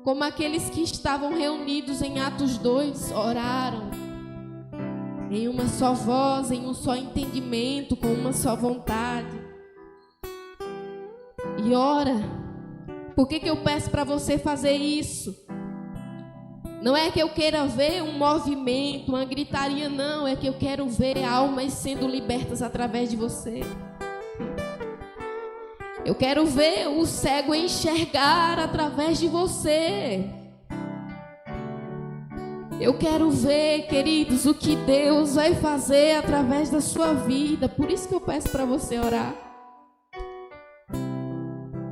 Como aqueles que estavam reunidos em Atos 2, oraram. Em uma só voz, em um só entendimento, com uma só vontade. E ora Por que eu peço para você fazer isso? Não é que eu queira ver um movimento, uma gritaria, não. É que eu quero ver almas sendo libertas através de você. Eu quero ver o cego enxergar através de você. Eu quero ver, queridos, o que Deus vai fazer através da sua vida. Por isso que eu peço para você orar.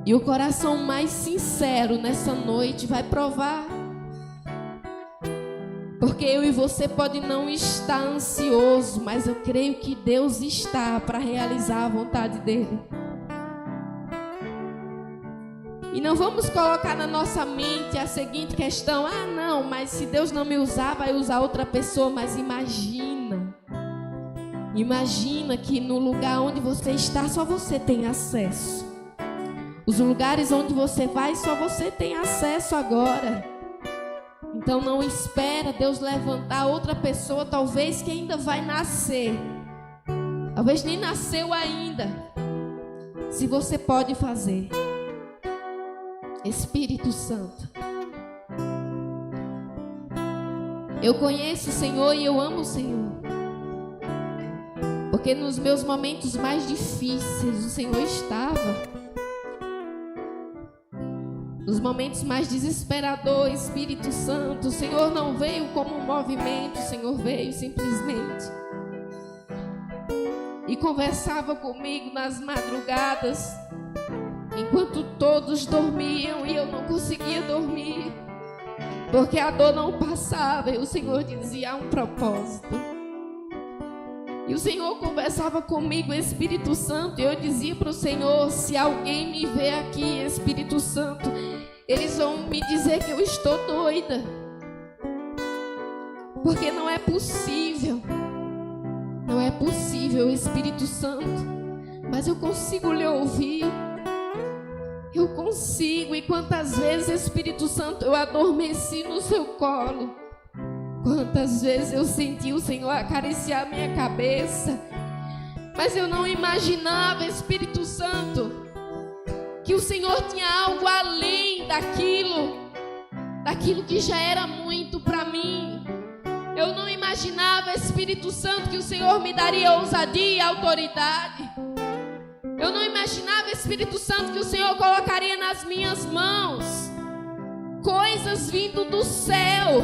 E o coração mais sincero nessa noite vai provar. Porque eu e você pode não estar ansioso, mas eu creio que Deus está para realizar a vontade dele. E não vamos colocar na nossa mente a seguinte questão: ah, não, mas se Deus não me usar, vai usar outra pessoa. Mas imagina que no lugar onde você está, só você tem acesso. Os lugares onde você vai, só você tem acesso agora. Então não espera Deus levantar outra pessoa, talvez que ainda vai nascer. Talvez nem nasceu ainda. Se você pode fazer. Espírito Santo, eu conheço o Senhor e eu amo o Senhor, porque nos meus momentos mais difíceis o Senhor estava, nos momentos mais desesperadores. Espírito Santo, o Senhor não veio como um movimento, o Senhor veio simplesmente e conversava comigo nas madrugadas, enquanto todos dormiam e eu não conseguia dormir, porque a dor não passava. E o Senhor dizia: há um propósito. E o Senhor conversava comigo, Espírito Santo, e eu dizia para o Senhor: se alguém me vê aqui, Espírito Santo, eles vão me dizer que eu estou doida, porque não é possível, Espírito Santo, mas eu consigo lhe ouvir. Eu consigo. E quantas vezes, Espírito Santo, eu adormeci no seu colo. Quantas vezes eu senti o Senhor acariciar minha cabeça. Mas eu não imaginava, Espírito Santo, que o Senhor tinha algo além daquilo que já era muito para mim. Eu não imaginava, Espírito Santo, que o Senhor me daria ousadia e autoridade. Eu não imaginava, Espírito Santo, que o Senhor colocaria nas minhas mãos coisas vindo do céu.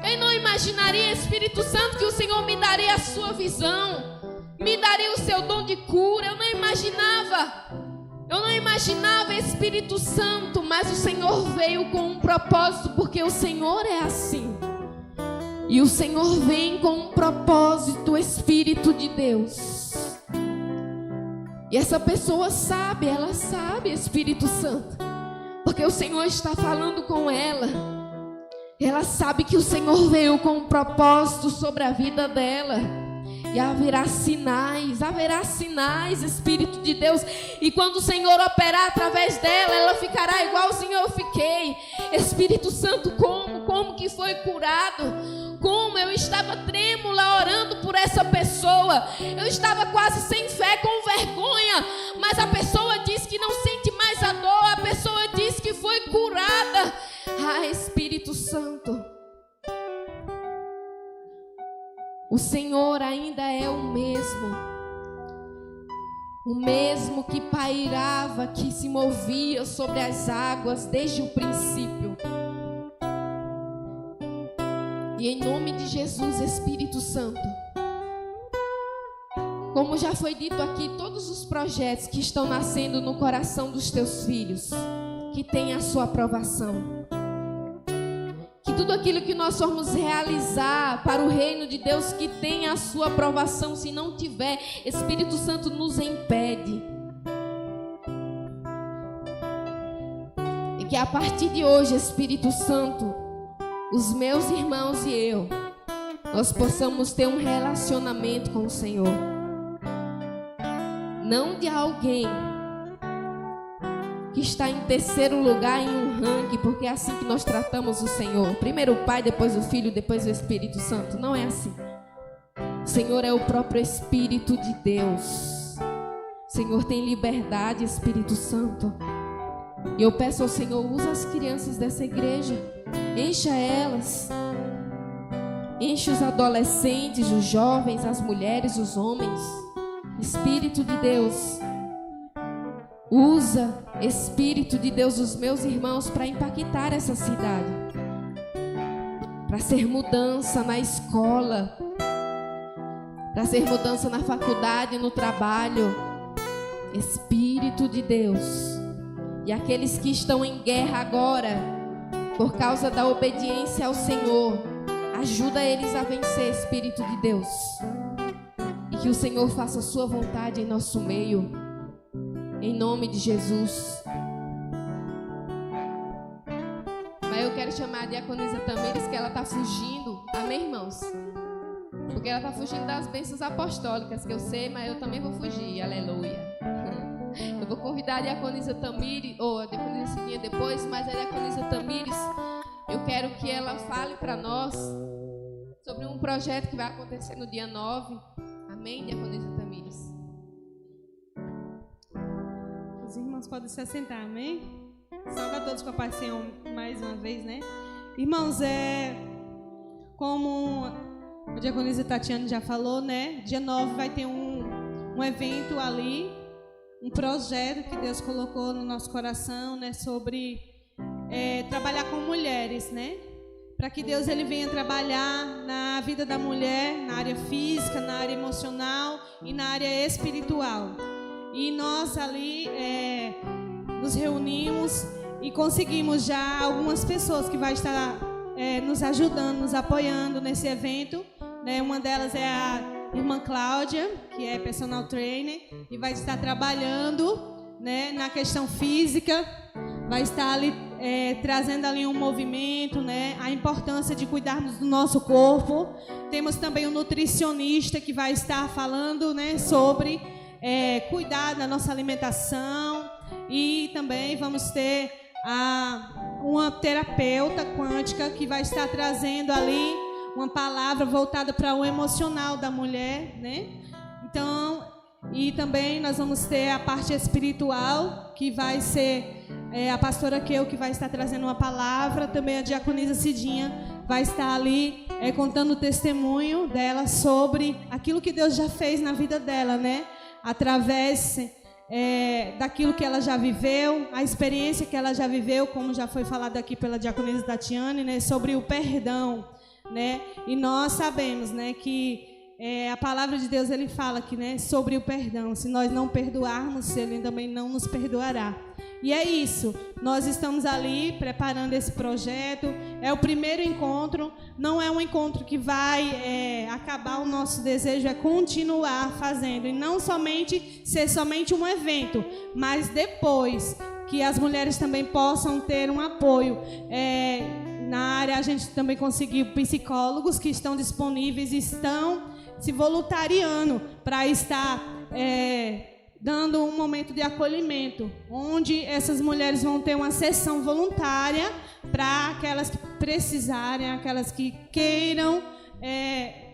Eu não imaginaria, Espírito Santo, que o Senhor me daria a sua visão, me daria o seu dom de cura. Eu não imaginava, Espírito Santo, mas o Senhor veio com um propósito, porque o Senhor é assim. E o Senhor vem com um propósito, Espírito de Deus. E essa pessoa sabe, ela sabe, Espírito Santo, porque o Senhor está falando com ela. Ela sabe que o Senhor veio com um propósito sobre a vida dela. E haverá sinais, Espírito de Deus. E quando o Senhor operar através dela, ela ficará igualzinho eu fiquei. Espírito Santo, como que foi curado? Como eu estava trêmula orando por essa pessoa. Eu estava quase sem fé, com vergonha. Mas a pessoa disse que não sente mais a dor. A pessoa disse que foi curada. Ah, Espírito Santo, o Senhor ainda é o mesmo que pairava, que se movia sobre as águas desde o princípio. E em nome de Jesus, Espírito Santo, como já foi dito aqui, todos os projetos que estão nascendo no coração dos teus filhos, que tem a sua aprovação, que tudo aquilo que nós formos realizar para o reino de Deus, que tenha a sua aprovação. Se não tiver, Espírito Santo nos impede. E que a partir de hoje, Espírito Santo, os meus irmãos e eu, nós possamos ter um relacionamento com o Senhor. Não de alguém que está em terceiro lugar em um ranking, porque é assim que nós tratamos o Senhor. Primeiro o Pai, depois o Filho, depois o Espírito Santo. Não é assim. O Senhor é o próprio Espírito de Deus. O Senhor tem liberdade, Espírito Santo. E eu peço ao Senhor, usa as crianças dessa igreja, encha elas, enche os adolescentes, os jovens, as mulheres, os homens. Espírito de Deus, usa, Espírito de Deus, os meus irmãos para impactar essa cidade, para ser mudança na escola, para ser mudança na faculdade, no trabalho. Espírito de Deus. E aqueles que estão em guerra agora, por causa da obediência ao Senhor, ajuda eles a vencer, Espírito de Deus. E que o Senhor faça a sua vontade em nosso meio, em nome de Jesus. Mas eu quero chamar a diaconisa Tamires, que ela está fugindo. Amém, irmãos? Porque ela está fugindo das bênçãos apostólicas, que eu sei, mas eu também vou fugir. Aleluia. Eu vou convidar a diaconisa Tamires, ou a diaconisa Cidinha depois, mas a diaconisa Tamires, eu quero que ela fale para nós sobre um projeto que vai acontecer no dia 9. Amém, diaconisa Tamires? Os irmãos podem se assentar, amém? Salve a todos com a paz do Senhor mais uma vez, né? Irmãos, como a diaconisa Tatiana já falou, né? Dia 9 vai ter um evento ali, um projeto que Deus colocou no nosso coração, né? Sobre trabalhar com mulheres, né? Para que Deus ele venha trabalhar na vida da mulher, na área física, na área emocional e na área espiritual. E nós ali nos reunimos e conseguimos já algumas pessoas que vai estar nos ajudando, nos apoiando nesse evento, né? Uma delas é a irmã Cláudia, que é personal trainer e vai estar trabalhando, né, na questão física, vai estar ali trazendo ali um movimento, né, a importância de cuidarmos do nosso corpo. Temos também um nutricionista que vai estar falando, né, sobre cuidar da nossa alimentação, e também vamos ter uma terapeuta quântica que vai estar trazendo ali uma palavra voltada para o emocional da mulher, né? Então, e também nós vamos ter a parte espiritual, que vai ser a pastora Keu, que vai estar trazendo uma palavra. Também a diaconisa Cidinha vai estar ali contando o testemunho dela sobre aquilo que Deus já fez na vida dela, né? Através daquilo que ela já viveu, a experiência que ela já viveu, como já foi falado aqui pela diaconisa Tatiane, né? Sobre o perdão, né? E nós sabemos, né, que a palavra de Deus ele fala aqui, né, sobre o perdão. Se nós não perdoarmos, ele também não nos perdoará. E é isso. Nós estamos ali preparando esse projeto. É o primeiro encontro. Não é um encontro que vai acabar. O nosso desejo é continuar fazendo, e não somente ser somente um evento, mas depois que as mulheres também possam ter um apoio. Na área, a gente também conseguiu psicólogos que estão disponíveis, estão se voluntariando para estar dando um momento de acolhimento, onde essas mulheres vão ter uma sessão voluntária para aquelas que precisarem, aquelas que queiram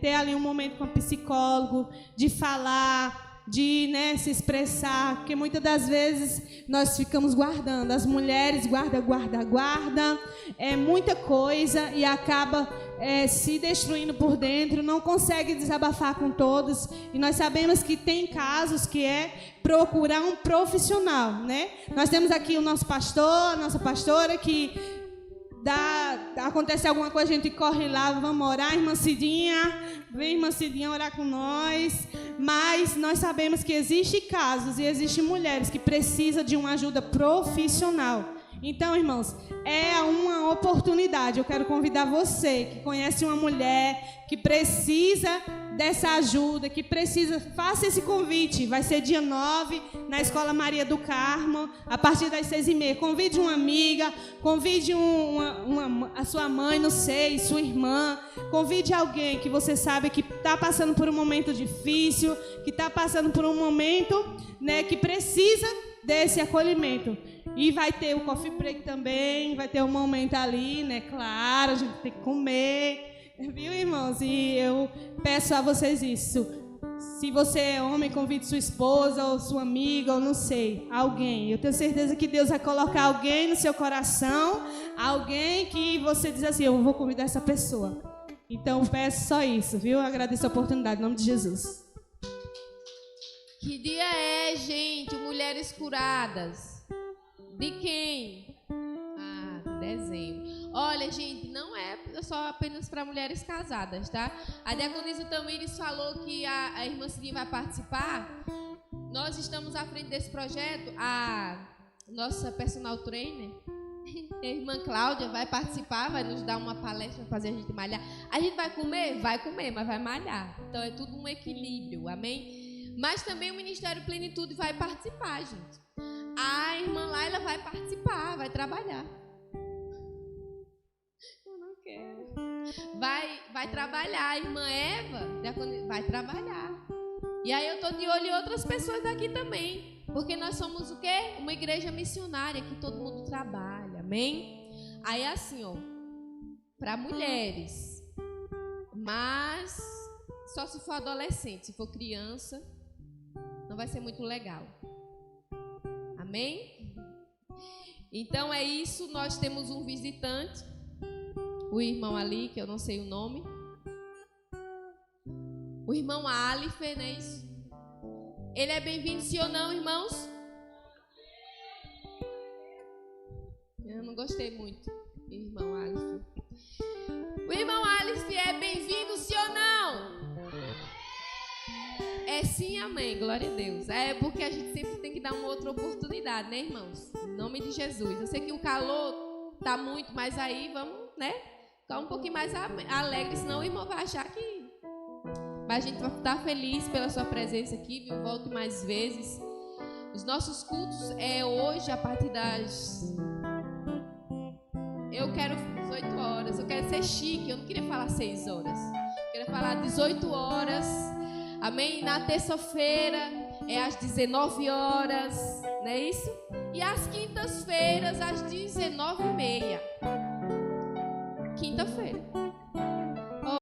ter ali um momento com o psicólogo, de falar, de, né, se expressar, porque muitas das vezes nós ficamos guardando, as mulheres guardam muita coisa e acaba se destruindo por dentro, não consegue desabafar com todos. E nós sabemos que tem casos que procurar um profissional, né? Nós temos aqui o nosso pastor, a nossa pastora, que acontece alguma coisa, a gente corre lá, vamos orar, irmã Cidinha, vem irmã Cidinha orar com nós. Mas nós sabemos que existem casos e existem mulheres que precisam de uma ajuda profissional. Então, irmãos, é uma oportunidade. Eu quero convidar você que conhece uma mulher que precisa dessa ajuda, que precisa, faça esse convite. Vai ser dia 9, na Escola Maria do Carmo, a partir das 6h30. Convide uma amiga, convide a sua mãe, não sei, sua irmã. Convide alguém que você sabe que está passando por um momento difícil, que está passando por um momento, né, que precisa desse acolhimento. E vai ter o coffee break também, vai ter um momento ali, né? Claro, a gente tem que comer, viu, irmãos? E eu peço a vocês isso. Se você é homem, convide sua esposa ou sua amiga, ou não sei, alguém. Eu tenho certeza que Deus vai colocar alguém no seu coração, alguém que você diz assim, eu vou convidar essa pessoa. Então, peço só isso, viu? Eu agradeço a oportunidade, em nome de Jesus. Que dia é, gente? Mulheres curadas. De quem? Dezembro. Olha, gente, não é só apenas para mulheres casadas, tá? A diaconisa Tamires falou que a irmã Cidinha vai participar. Nós estamos à frente desse projeto. A nossa personal trainer, a irmã Cláudia, vai participar, vai nos dar uma palestra, fazer a gente malhar. A gente vai comer? Vai comer, mas vai malhar. Então é tudo um equilíbrio, amém? Mas também o Ministério Plenitude vai participar, gente. A irmã Laila vai participar, vai trabalhar. Vai trabalhar, a irmã Eva vai trabalhar. E aí eu estou de olho em outras pessoas daqui também, porque nós somos o quê? Uma igreja missionária que todo mundo trabalha, amém? Aí assim, ó, para mulheres, mas só se for adolescente, se for criança, não vai ser muito legal, amém? Então é isso, nós temos um visitante, o irmão ali, que eu não sei o nome. O irmão Alife, não é isso? Ele é bem-vindo, sim ou não, irmãos? Eu não gostei muito, irmão Alife. O irmão Alife é bem-vindo, sim ou não? É sim, amém, glória a Deus. É porque a gente sempre tem que dar uma outra oportunidade, né, irmãos? Em nome de Jesus. Eu sei que o calor tá muito, mas aí vamos, né? Ficar um pouquinho mais alegre, senão o irmão vai achar que... Mas a gente vai estar feliz pela sua presença aqui, viu? Volte mais vezes. Os nossos cultos é hoje, a partir das... Eu quero 18 horas, eu quero ser chique, eu não queria falar 6 horas. Eu queria falar 18 horas, amém? Na terça-feira é às 19 horas, não é isso? E às quintas-feiras, às 19